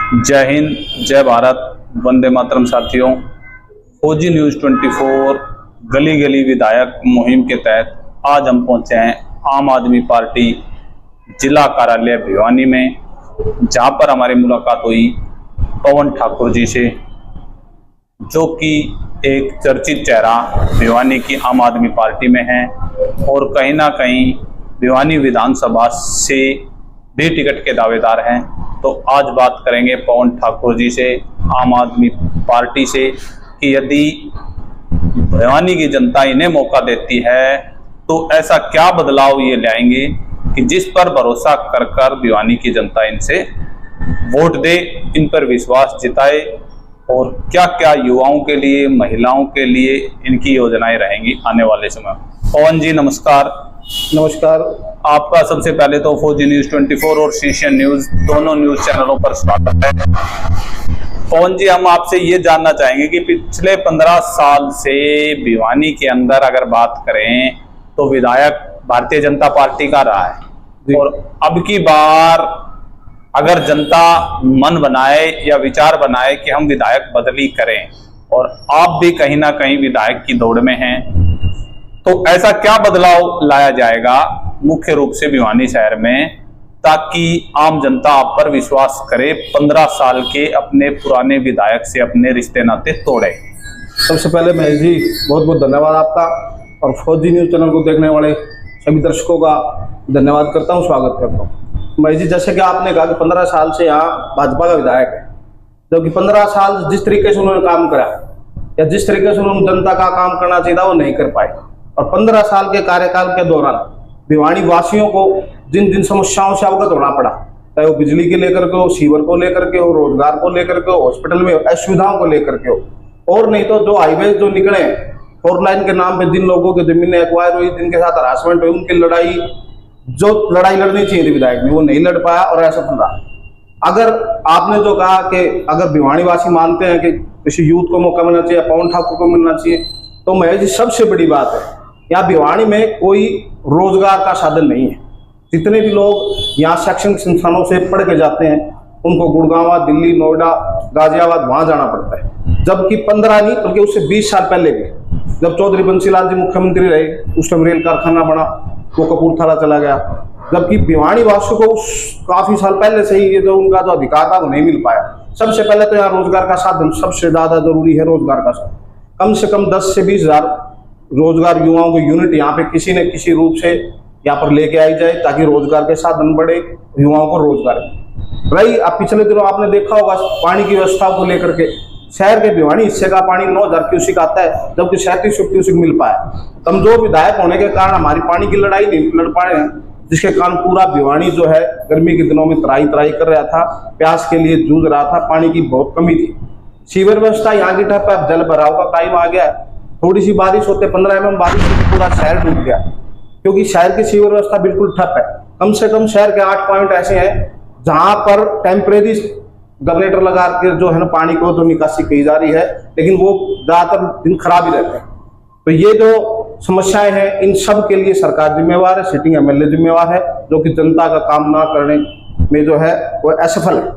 जय हिंद, जय भारत, वंदे मातरम। साथियों, फौजी न्यूज़ 24 गली गली विधायक मुहिम के तहत आज हम पहुंचे हैं आम आदमी पार्टी जिला कार्यालय भिवानी में, जहां पर हमारी मुलाकात हुई पवन ठाकुर जी से, जो कि एक चर्चित चेहरा भिवानी की आम आदमी पार्टी में है और कहीं ना कहीं भिवानी विधानसभा से भी टिकट के दावेदार हैं। तो आज बात करेंगे पवन ठाकुर जी से, आम आदमी पार्टी से, कि यदि भिवानी की जनता इन्हें मौका देती है तो ऐसा क्या बदलाव ये लाएंगे कि जिस पर भरोसा कर कर भिवानी की जनता इनसे वोट दे, इन पर विश्वास जिताए, और क्या क्या युवाओं के लिए, महिलाओं के लिए इनकी योजनाएं रहेंगी आने वाले समय। पवन जी नमस्कार। नमस्कार। आपका सबसे पहले तो फौजी न्यूज़ 24 और शीशन न्यूज़ दोनों न्यूज़ चैनलों पर स्वागत है। पवन जी, हम आपसे ये जानना चाहेंगे कि पिछले 15 साल से भिवानी के अंदर अगर बात करें तो विधायक भारतीय जनता पार्टी का रहा है, और अब की बार अगर जनता मन बनाए या विचार बनाए कि हम विधायक बदली करें, और आप भी कहीं ना कहीं विधायक की दौड़ में हैं, तो ऐसा क्या बदलाव लाया जाएगा मुख्य रूप से भिवानी शहर में, ताकि आम जनता आप पर विश्वास करे, 15 साल के अपने पुराने विधायक से अपने रिश्ते नाते तोड़े। सबसे पहले महेश जी बहुत बहुत धन्यवाद आपका, और फौजी न्यूज़ चैनल को देखने वाले सभी दर्शकों का धन्यवाद करता हूं, स्वागत करता हूं। महेश जी, जैसे कि आपने कहा कि 15 साल से यहाँ भाजपा का विधायक है, जबकि 15 साल जिस तरीके से उन्होंने काम करा या जिस तरीके से उन्होंने जनता का काम करना चाहिए था वो नहीं कर पाए, और 15 साल के कार्यकाल के दौरान भिवानी वासियों को जिन जिन समस्याओं से अवगत होना पड़ा, चाहे वो बिजली के लेकर के हो, सीवर को लेकर के हो, रोजगार को लेकर के हो, हॉस्पिटल में असुविधाओं को लेकर के हो, और नहीं तो जो हाईवे जो निकले 4 लाइन के नाम पे जिन लोगों की जमीनें एक्वायर हुई, जिनके साथ हरासमेंट हुई, उनकी लड़ाई जो लड़ाई लड़नी चाहिए थी विधायक ने, वो नहीं लड़ पाया और असफल रहा। अगर आपने जो कहा कि अगर भिवानी वासी मानते हैं कि किसी यूथ को मौका मिलना चाहिए, पवन ठाकुर को मिलना चाहिए, तो महेश जी सबसे बड़ी बात है यहाँ भिवानी में कोई रोजगार का साधन नहीं है। जितने भी लोग यहाँ शैक्षणिक संस्थानों से पढ़ के जाते हैं उनको गुड़गांव, दिल्ली, नोएडा, गाजियाबाद वहां जाना पड़ता है, जबकि 15 नहीं बल्कि उससे 20 साल पहले भी जब चौधरी बंसीलाल जी मुख्यमंत्री रहे उस टाइम रेल कारखाना बना, वो कपूरथला चला गया, जबकि भिवानी वासियों को काफी साल पहले से ही ये जो उनका जो अधिकार था वो नहीं मिल पाया। सबसे पहले तो यहाँ रोजगार का साधन सबसे ज्यादा जरूरी है। रोजगार का साधन कम से कम 10 से 20 हजार रोजगार युवाओं को यूनिट यहाँ पे किसी न किसी रूप से यहाँ पर लेके आई जाए, ताकि रोजगार के साधन बढ़े, युवाओं को रोजगार रही। अब पिछले दिनों आपने देखा होगा पानी की व्यवस्था को लेकर के, शहर के भिवानी हिस्से का पानी 9000 क्यूसिक आता है, जबकि 3700 क्यूसिक मिल पाया। कमजोर विधायक होने के कारण हमारी पानी की लड़ाई नहीं लड़ पा रहे हैं, जिसके कारण पूरा भिवानी जो है गर्मी के दिनों में त्राही कर रहा था, प्यास के लिए जूझ रहा था, पानी की बहुत कमी थी। सीवर व्यवस्था यहाँ की ठप है, जल भराव का टाइम आ गया, थोड़ी सी बारिश होते 15 mm बारिश पूरा शहर डूब गया, क्योंकि शहर की सीवर व्यवस्था बिल्कुल ठप है। कम से कम शहर के 8 पॉइंट ऐसे हैं जहां पर टेम्परेरी जनरेटर लगा के जो है ना पानी को तो निकासी की जा रही है, लेकिन वो ज्यादातर दिन खराब ही रहते हैं। तो ये जो समस्याएं हैं इन सब के लिए सरकार जिम्मेवार है, सिटिंग MLA जिम्मेवार है, जो कि जनता का काम ना करने में जो है वो असफल है।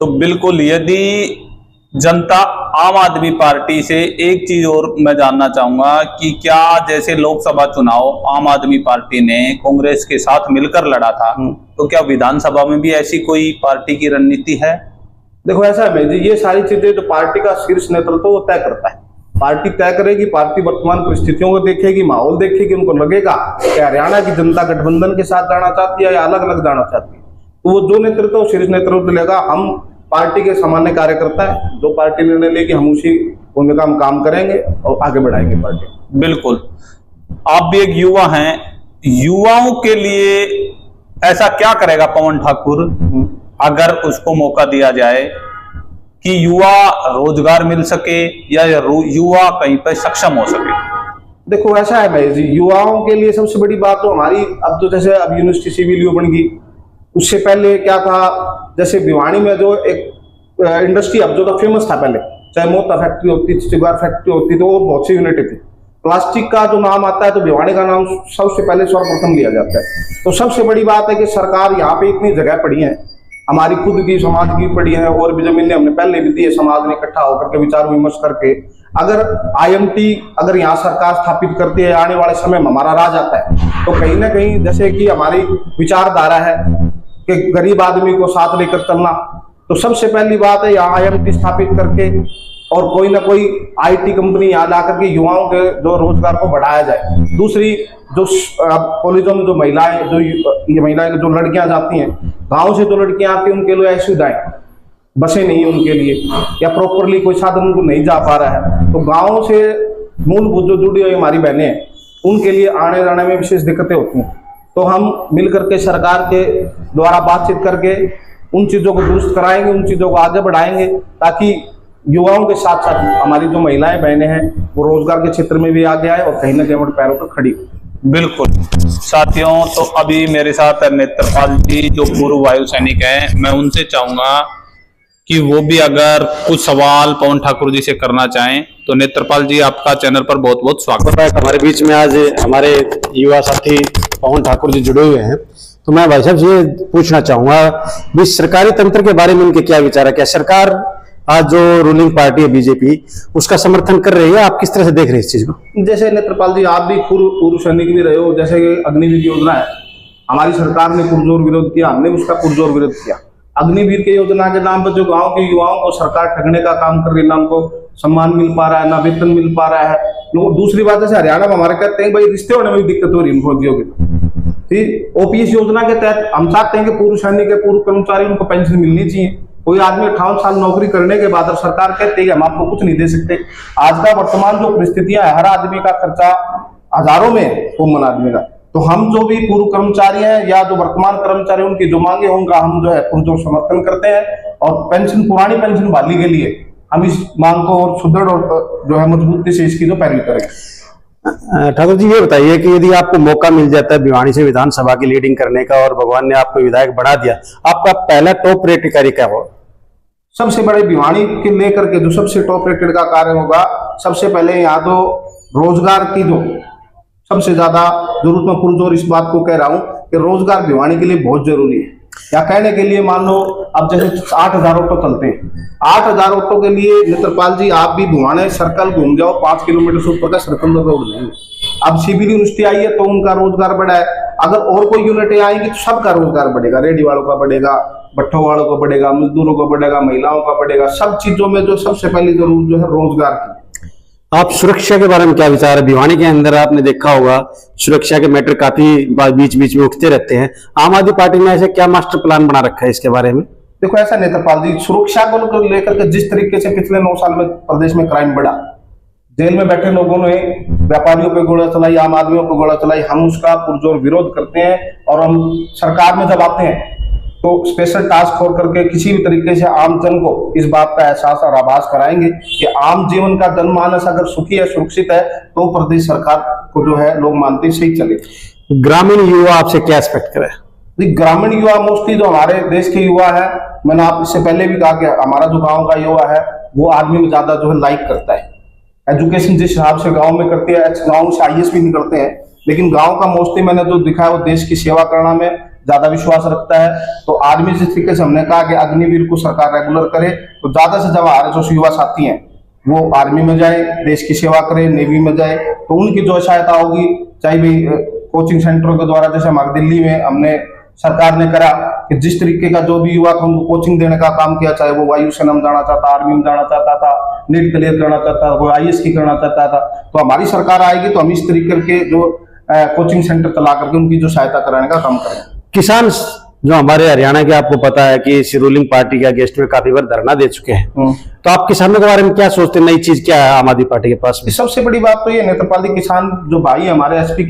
तो बिल्कुल, यदि जनता आम आदमी पार्टी से एक चीज और मैं जानना चाहूंगा कि क्या जैसे लोकसभा चुनाव आम आदमी पार्टी ने कांग्रेस के साथ मिलकर लड़ा था, तो क्या विधानसभा में भी ऐसी कोई पार्टी की रणनीति है? देखो ऐसा है जी, ये सारी चीजें जो पार्टी का शीर्ष नेतृत्व वो तय करता है। पार्टी तय करेगी, पार्टी वर्तमान परिस्थितियों को देखेगी, माहौल देखेगी, उनको लगेगा कि हरियाणा की जनता गठबंधन के साथ जाना चाहती है या अलग अलग जाना चाहती है, तो वो जो नेतृत्व शीर्ष नेतृत्व लेगा। हम पार्टी के सामान्य कार्यकर्ता है, जो पार्टी निर्णय लेगी हम उसी भूमिका में काम करेंगे और आगे बढ़ाएंगे पार्टी। बिल्कुल, आप भी एक युवा हैं, युवाओं के लिए ऐसा क्या करेगा पवन ठाकुर अगर उसको मौका दिया जाए कि युवा रोजगार मिल सके या युवा कहीं पर सक्षम हो सके? देखो ऐसा है भाई जी, युवाओं के लिए सबसे बड़ी बात तो हमारी अब तो जैसे अब यूनिवर्सिटी सिविल यू बन गई, उससे पहले क्या था, जैसे भिवानी में जो एक इंडस्ट्री अब जो तो फेमस था पहले, चाहे मोता फैक्ट्री होती थी, सिगार फैक्ट्री होती थी, वो बहुत सी यूनिट थी। प्लास्टिक का जो नाम आता है तो भिवानी का नाम सबसे पहले सर्वप्रथम लिया जाता है। तो सबसे बड़ी बात है कि सरकार यहाँ पे इतनी जगह पड़ी है, हमारी खुद की समाज की पड़ी है और भी जमीनें हमने पहले भी दी है, समाज ने इकट्ठा होकर के विचार विमर्श करके। अगर आईएमटी अगर यहाँ सरकार स्थापित करती है, आने वाले समय में हमारा राज आता है, तो कहीं ना कहीं जैसे कि हमारी विचारधारा है कि गरीब आदमी को साथ लेकर चलना, तो सबसे पहली बात है यहाँ आईएमटी स्थापित करके और कोई ना कोई आईटी कंपनी यहाँ ला करके युवाओं के जो रोजगार को बढ़ाया जाए। दूसरी, जो कॉलेजों में जो महिलाएं जो लड़कियां जाती हैं, गांव से जो लड़कियां आती हैं, उनके लिए ऐसी सुविधाएं, बसें नहीं है उनके लिए, या प्रॉपरली कोई साधन उनको नहीं जा पा रहा है, तो गाँव से मूलभूत जो जुड़ी हुई हमारी बहनें हैं, उनके लिए आने जाने में विशेष दिक्कतें होती हैं। तो हम मिल करके सरकार के द्वारा बातचीत करके उन चीज़ों को दुरुस्त कराएंगे, उन चीज़ों को आगे बढ़ाएंगे, ताकि युवाओं के साथ साथ हमारी जो महिलाएं बहनें हैं वो रोजगार के क्षेत्र में भी आगे आए और कहीं ना कहीं अपने पैरों पर खड़ी हो। बिल्कुल साथियों, तो अभी मेरे साथ नेत्रपाल जी जो पूर्व वायु सैनिक हैं, मैं उनसे चाहूंगा कि वो भी अगर कुछ सवाल पवन ठाकुर जी से करना चाहें तो। नेत्रपाल जी, आपका चैनल पर बहुत बहुत स्वागत है। हमारे बीच में आज हमारे युवा साथी पवन ठाकुर जी जुड़े हुए हैं, तो मैं भाई साहब से पूछना चाहूंगा भी सरकारी तंत्र के बारे में उनके क्या विचार है। क्या सरकार आज जो रूलिंग पार्टी है बीजेपी, उसका समर्थन कर रही है? आप किस तरह से देख रहे हैं इस चीज को? जैसे नेत्रपाल जी, आप भी पूर्व सैनिक भी रहे हो, जैसे अग्निवीर योजना है, हमारी सरकार ने पुरजोर विरोध किया, हमने उसका पुरजोर विरोध किया। अग्निवीर की योजना के नाम पर जो गांव के युवाओं को सरकार ठगने का काम कर रही है, ना उनको सम्मान मिल पा रहा है, ना वेतन मिल पा रहा है। दूसरी बात, जैसे हरियाणा में हमारे कहते हैं भाई रिश्ते होने में भी दिक्कत हो रही है फौजियों की, ठीक। ओपीएस योजना के तहत हम चाहते हैं कि पूर्व सैनिक, पूर्व कर्मचारी, उनको पेंशन मिलनी चाहिए। कोई आदमी 58 साल नौकरी करने के बाद सरकार कहती है हम आपको कुछ नहीं दे सकते। आज का वर्तमान जो परिस्थितियां है, हर आदमी का खर्चा हजारों में कॉमन आदमी का, तो हम जो भी पूर्व कर्मचारी हैं या जो वर्तमान कर्मचारी, उनकी जो मांगे होंगे हम जो है पुरजोर समर्थन करते हैं। और पेंशन, पुरानी पेंशन बहाली के लिए हम इस मांग को और सुदृढ़ और जो है मजबूती से इसकी जो पैरवी करेंगे। ठाकुर जी, ये बताइए कि यदि आपको मौका मिल जाता है भिवानी से विधानसभा की लीडिंग करने का और भगवान ने आपको विधायक बना दिया, आपका पहला टॉप रेटेड कार्य क्या होगा? सबसे बड़े भिवानी के लेकर के जो सबसे टॉप रेटेड का कार्य होगा, सबसे पहले यहाँ तो रोजगार की जो सबसे ज्यादा जरूरत, में पुरजोर इस बात को कह रहा हूँ कि रोजगार भिवानी के लिए बहुत जरूरी है। या कहने के लिए मान लो अब जैसे 8000 ऑटो चलते हैं, 8000 ऑटो के लिए नेत्रपाल जी आप भी भिवानी सर्कल घूम जाओ, 5 किलोमीटर से ऊपर का सर्कल रोड नहीं। अब सिविल यूनिवर्सिटी आई है तो उनका रोजगार बढ़ा है, अगर और कोई यूनिटें आएंगी तो सबका रोजगार बढ़ेगा, रेडी वालों का बढ़ेगा, भट्ठों वालों का बढ़ेगा, मजदूरों का बढ़ेगा, महिलाओं का बढ़ेगा। सब चीजों में जो सबसे पहली जरूरत जो है रोजगार की। आप सुरक्षा के बारे में क्या विचार है? भिवानी के अंदर आपने देखा होगा सुरक्षा के मैटर काफी बीच बीच में उठते रहते हैं। आम आदमी पार्टी ने ऐसे क्या मास्टर प्लान बना रखा है इसके बारे में? देखो ऐसा नेत्रपाल जी, सुरक्षा को लेकर के जिस तरीके से पिछले 9 साल में प्रदेश में क्राइम बढ़ा, जेल में बैठे लोगों ने व्यापारियों पे गोला चलाई, आम आदमियों पे गोला चलाई, हम उसका पुरजोर विरोध करते हैं। और हम सरकार में जब आते हैं तो स्पेशल टास्क फोर्स करके किसी भी तरीके से आम जन को इस बात का एहसास और आभास कराएंगे कि आम जीवन का जनमानस अगर सुखी है, सुरक्षित है, तो प्रदेश सरकार को जो है लोग मानते हैं सही चले। ग्रामीण युवा आपसे क्या एक्सपेक्ट करे? ग्रामीण युवा मोस्टली जो हमारे देश के युवा है, मैंने आप इससे पहले भी कहा कि हमारा जो गाँव का युवा है वो आर्मी में ज्यादा जो है लाइक करता है। एजुकेशन जिस हिसाब से गाँव में करती है, गाँव से आईएएस भी निकलते हैं, लेकिन गाँव का मोस्टली मैंने जो दिखा है वो देश की सेवा करना में ज्यादा विश्वास रखता है। तो आर्मी जिस तरीके से हमने कहा कि अग्निवीर को सरकार रेगुलर करे, तो ज्यादा से ज्यादा हमारे जो युवा साथी हैं वो आर्मी में जाए, देश की सेवा करे, नेवी में जाए, तो उनकी जो सहायता होगी, चाहे भी कोचिंग सेंटरों के द्वारा, जैसे हमारे दिल्ली में हमने सरकार ने करा कि जिस तरीके का जो भी युवा था उनको कोचिंग देने का काम किया, चाहे वो वायुसेना में जाना चाहता, आर्मी में जाना चाहता था, नीट क्लियर करना चाहता था, वो आईएएस की करना चाहता था, तो हमारी सरकार आएगी तो हम इस तरीके के जो कोचिंग सेंटर चला करके उनकी जो सहायता कराने का काम करेंगे। किसान जो हमारे हरियाणा के, आपको पता है कि इस रूलिंग पार्टी के अगेंस्ट में काफी बार धरना दे चुके हैं, तो आप किसानों के बारे में क्या सोचते हैं? नई चीज क्या है आम आदमी पार्टी के पास में? सबसे बड़ी बात तो ये नेत्रपाल जी, किसान जो भाई हमारे एमएसपी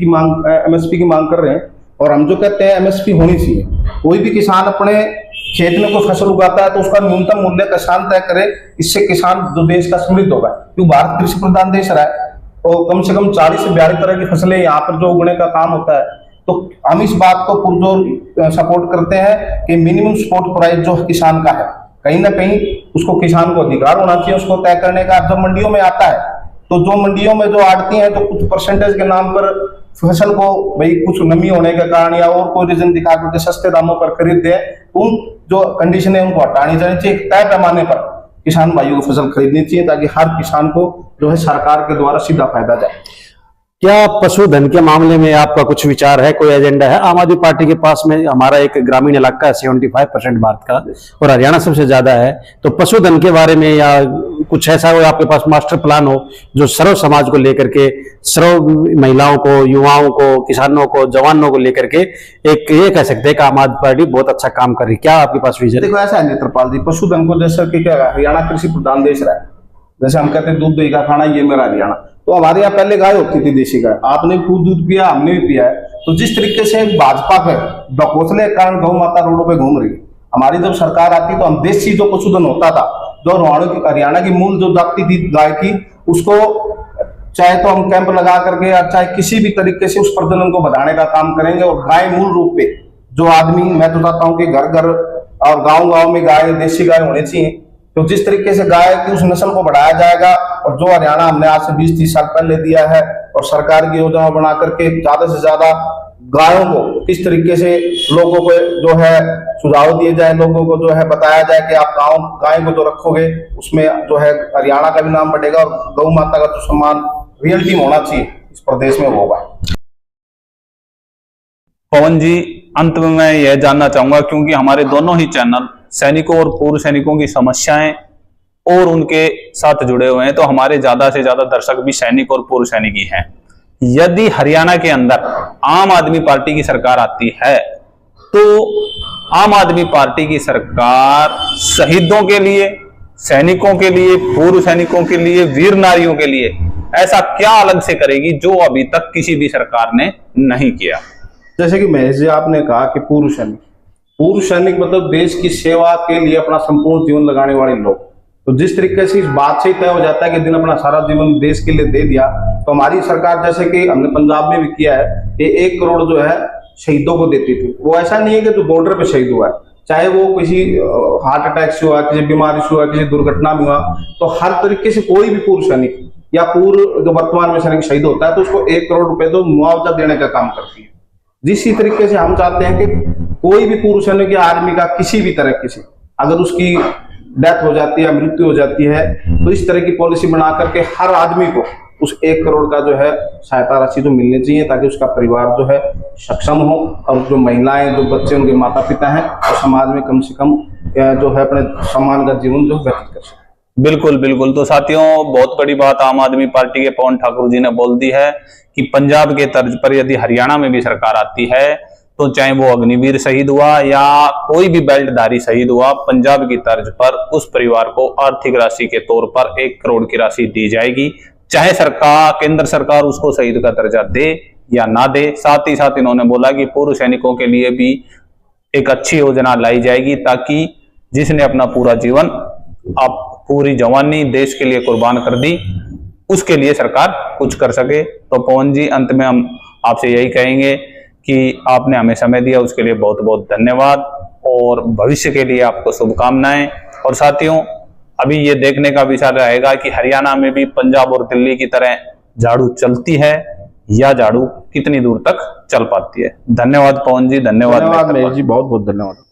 की मांग कर रहे हैं, और हम जो कहते हैं एमएसपी होनी चाहिए। कोई भी किसान अपने खेत में कोई फसल उगाता है तो उसका न्यूनतम मूल्य किसान तय करे, इससे किसान जो देश का समृद्ध होगा। क्योंकि भारत कृषि प्रधान देश रहा है और कम से कम 40 से 42 तरह की फसलें यहाँ पर जो उगने का काम होता है, तो हम इस बात को पुरजोर सपोर्ट करते हैं कि मिनिमम सपोर्ट प्राइस जो किसान का है, कहीं ना कहीं उसको किसान को अधिकार होना चाहिए उसको तय करने का। जब मंडियों में आता है तो जो मंडियों में जो आड़ती हैं तो कुछ परसेंटेज के नाम पर फसल को भाई कुछ नमी होने के कारण या और कोई रीजन दिखा करके सस्ते दामों पर खरीदते हैं, उन जो कंडीशन है उनको हटानी चाहिए। एक तय पैमाने पर किसान भाइयों को फसल खरीदनी चाहिए ताकि हर किसान को जो है सरकार के द्वारा सीधा फायदा जाए। क्या पशुधन के मामले में आपका कुछ विचार है, कोई एजेंडा है? आम आदमी पार्टी के पास में हमारा एक ग्रामीण इलाका है 75% भारत का और हरियाणा सबसे ज्यादा है, तो पशुधन के बारे में या कुछ ऐसा हो आपके पास मास्टर प्लान हो जो सर्व समाज को लेकर के, सर्व महिलाओं को, युवाओं को, किसानों को, जवानों को लेकर के एक ये कह सकते हैं कि आम आदमी पार्टी बहुत अच्छा काम कर रही है, क्या आपके पास विजन? देखो ऐसा है नेत्रपाल जी, पशुधन को जैसा कि क्या हरियाणा कृषि प्रधान देश रहा है, जैसे हम कहते हैं दूध दही का खाना ये मेरा हरियाणा, तो हमारे यहाँ पहले गाय होती थी देशी गाय, आपने खुद दूध पिया, हमने भी पिया है। तो जिस तरीके से भाजपा के बकोसले के कारण गौ माता रोडों पे घूम रही है, हमारी जब सरकार आती तो हम देशी जो पशुधन होता था, जो हरियाणा की मूल जो जाति थी गाय की, उसको चाहे तो हम कैंप लगा करके या चाहे किसी भी तरीके से उस प्रजनन को बढ़ाने का काम करेंगे। और गाय मूल रूप पे जो आदमी, मैं तो चाहता हूँ कि घर घर और गाँव गाँव में गाय, देशी गाय होनी चाहिए। तो जिस तरीके से गाय की उस नस्ल को बढ़ाया जाएगा, और जो हरियाणा हमने आज से 20-30 साल पहले दिया है, और सरकार की योजना बना करके ज्यादा से ज्यादा गायों को किस तरीके से लोगों को जो है सुझाव दिए जाए, लोगों को जो है बताया जाए कि आप गाय को जो रखोगे उसमें जो है हरियाणा का भी नाम बढ़ेगा और गौ माता का जो सम्मान रियलिटी में होना चाहिए इस प्रदेश में वो होगा। पवन जी, अंत में मैं यह जानना चाहूंगा, क्योंकि हमारे दोनों ही चैनल सैनिकों और पूर्व सैनिकों की समस्याएं और उनके साथ जुड़े हुए हैं, तो हमारे ज्यादा से ज्यादा दर्शक भी सैनिक और पूर्व सैनिक ही हैं। यदि हरियाणा के अंदर आम आदमी पार्टी की सरकार आती है तो आम आदमी पार्टी की सरकार शहीदों के लिए, सैनिकों के लिए, पूर्व सैनिकों के लिए, वीर नारियों के लिए ऐसा क्या अलग से करेगी जो अभी तक किसी भी सरकार ने नहीं किया? जैसे कि महेश जी आपने कहा कि पूर्व सैनिक मतलब देश की सेवा के लिए अपना संपूर्ण जीवन लगाने वाले लोग। तो जिस तरीके से इस बात से तय हो जाता है कि दिन अपना सारा जीवन देश के लिए दे दिया, तो हमारी सरकार जैसे कि हमने पंजाब में भी किया है कि 1 करोड़ जो है शहीदों को देती थी। वो ऐसा नहीं है कि जो बॉर्डर पे शहीद हुआ है, चाहे वो किसी हार्ट अटैक से हुआ, किसी बीमारी से हुआ, किसी दुर्घटना में हुआ, तो हर तरीके से कोई भी पूर्व सैनिक या पूर्व जो वर्तमान में सैनिक शहीद होता है तो उसको 1 करोड़ रुपए तो मुआवजा देने का काम करती है। जिस तरीके से हम चाहते हैं कि कोई भी पुरुष सैनिक या आर्मी का किसी भी तरह से अगर उसकी डेथ हो जाती है, मृत्यु हो जाती है, तो इस तरह की पॉलिसी बना करके हर आदमी को उस 1 करोड़ का जो है सहायता राशि जो मिलनी चाहिए, ताकि उसका परिवार जो है सक्षम हो और जो महिलाएं, जो बच्चे, उनके माता पिता हैं, तो समाज में कम से कम जो है अपने सम्मान का जीवन जो व्यतीत कर सके। बिल्कुल बिल्कुल। तो साथियों, बहुत बड़ी बात आम आदमी पार्टी के पवन ठाकुर जी ने बोल दी है कि पंजाब के तर्ज पर यदि हरियाणा में भी सरकार आती है तो चाहे वो अग्निवीर शहीद हुआ या कोई भी बेल्टधारी शहीद हुआ, पंजाब की तर्ज पर उस परिवार को आर्थिक राशि के तौर पर 1 करोड़ की राशि दी जाएगी, चाहे सरकार, केंद्र सरकार उसको शहीद का दर्जा दे या ना दे। साथ ही साथ इन्होंने बोला कि पूर्व सैनिकों के लिए भी एक अच्छी योजना लाई जाएगी, ताकि जिसने अपना पूरा जीवन, पूरी जवानी देश के लिए कुर्बान कर दी, उसके लिए सरकार कुछ कर सके। तो पवन जी, अंत में हम आपसे यही कहेंगे कि आपने हमें समय दिया, उसके लिए बहुत बहुत धन्यवाद और भविष्य के लिए आपको शुभकामनाएं। और साथियों, अभी ये देखने का विषय रहेगा कि हरियाणा में भी पंजाब और दिल्ली की तरह झाड़ू चलती है या झाड़ू कितनी दूर तक चल पाती है। धन्यवाद पवन जी, धन्यवाद महेश जी, बहुत बहुत धन्यवाद।